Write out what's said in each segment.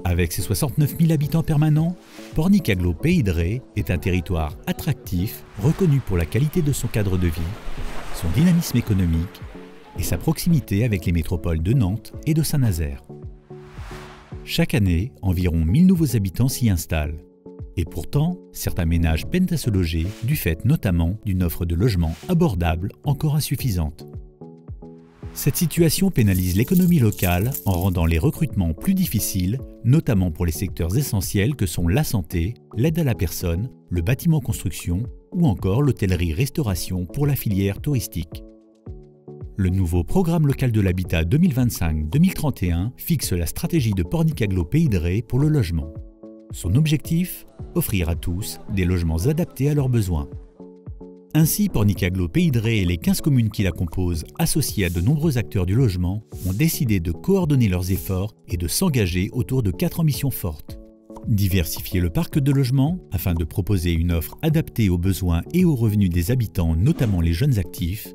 Avec ses 69 000 habitants permanents, Pornicaglo-Pays de Ré est un territoire attractif, reconnu pour la qualité de son cadre de vie, son dynamisme économique et sa proximité avec les métropoles de Nantes et de Saint-Nazaire. Chaque année, environ 1000 nouveaux habitants s'y installent. Et pourtant, certains ménages peinent à se loger, du fait notamment d'une offre de logements abordables encore insuffisante. Cette situation pénalise l'économie locale en rendant les recrutements plus difficiles, notamment pour les secteurs essentiels que sont la santé, l'aide à la personne, le bâtiment-construction ou encore l'hôtellerie-restauration pour la filière touristique. Le nouveau programme local de l'habitat 2025-2031 fixe la stratégie de Pornicaglo-Pays de Ré pour le logement. Son objectif ? Offrir à tous des logements adaptés à leurs besoins. Ainsi, Pornicaglo-Pays de Ré et les 15 communes qui la composent, associées à de nombreux acteurs du logement, ont décidé de coordonner leurs efforts et de s'engager autour de 4 ambitions fortes. Diversifier le parc de logements afin de proposer une offre adaptée aux besoins et aux revenus des habitants, notamment les jeunes actifs.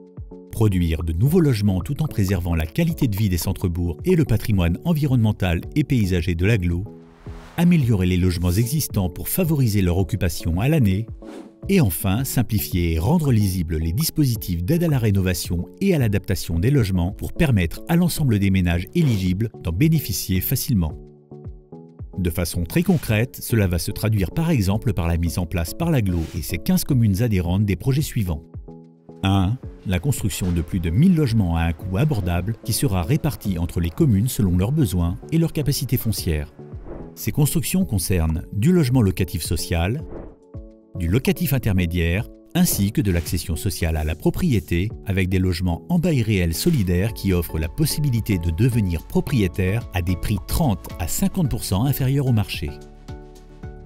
Produire de nouveaux logements tout en préservant la qualité de vie des centres-bourgs et le patrimoine environnemental et paysager de l'agglo. Améliorer les logements existants pour favoriser leur occupation à l'année. Et enfin, simplifier et rendre lisibles les dispositifs d'aide à la rénovation et à l'adaptation des logements pour permettre à l'ensemble des ménages éligibles d'en bénéficier facilement. De façon très concrète, cela va se traduire par exemple par la mise en place par l'agglo et ses 15 communes adhérentes des projets suivants. 1. La construction de plus de 1000 logements à un coût abordable qui sera réparti entre les communes selon leurs besoins et leurs capacités foncières. Ces constructions concernent du logement locatif social, du locatif intermédiaire, ainsi que de l'accession sociale à la propriété avec des logements en bail réel solidaire qui offrent la possibilité de devenir propriétaire à des prix 30 à 50% inférieurs au marché.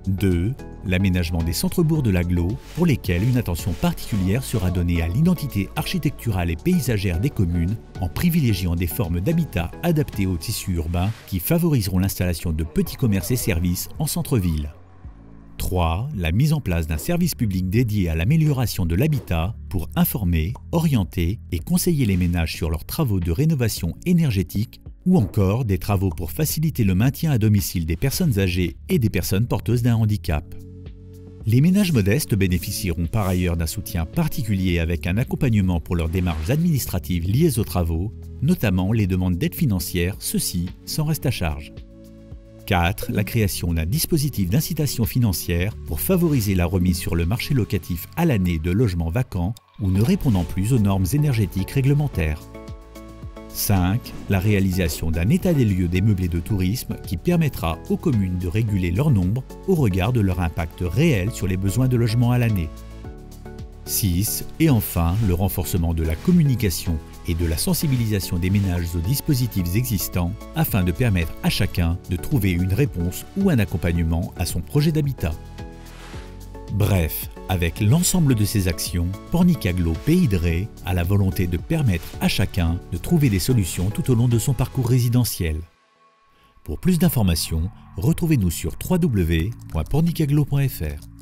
2. L'aménagement des centres-bourgs de l'agglo pour lesquels une attention particulière sera donnée à l'identité architecturale et paysagère des communes en privilégiant des formes d'habitat adaptées au tissu urbain qui favoriseront l'installation de petits commerces et services en centre-ville. 3. La mise en place d'un service public dédié à l'amélioration de l'habitat pour informer, orienter et conseiller les ménages sur leurs travaux de rénovation énergétique ou encore des travaux pour faciliter le maintien à domicile des personnes âgées et des personnes porteuses d'un handicap. Les ménages modestes bénéficieront par ailleurs d'un soutien particulier avec un accompagnement pour leurs démarches administratives liées aux travaux, notamment les demandes d'aide financière, ceci sans reste à charge. 4. La création d'un dispositif d'incitation financière pour favoriser la remise sur le marché locatif à l'année de logements vacants ou ne répondant plus aux normes énergétiques réglementaires. 5. La réalisation d'un état des lieux des meublés de tourisme qui permettra aux communes de réguler leur nombre au regard de leur impact réel sur les besoins de logement à l'année. 6. Et enfin, le renforcement de la communication et de la sensibilisation des ménages aux dispositifs existants afin de permettre à chacun de trouver une réponse ou un accompagnement à son projet d'habitat. Bref, avec l'ensemble de ces actions, Pornicaglo-Pays de Ré a la volonté de permettre à chacun de trouver des solutions tout au long de son parcours résidentiel. Pour plus d'informations, retrouvez-nous sur www.pornicaglo.fr.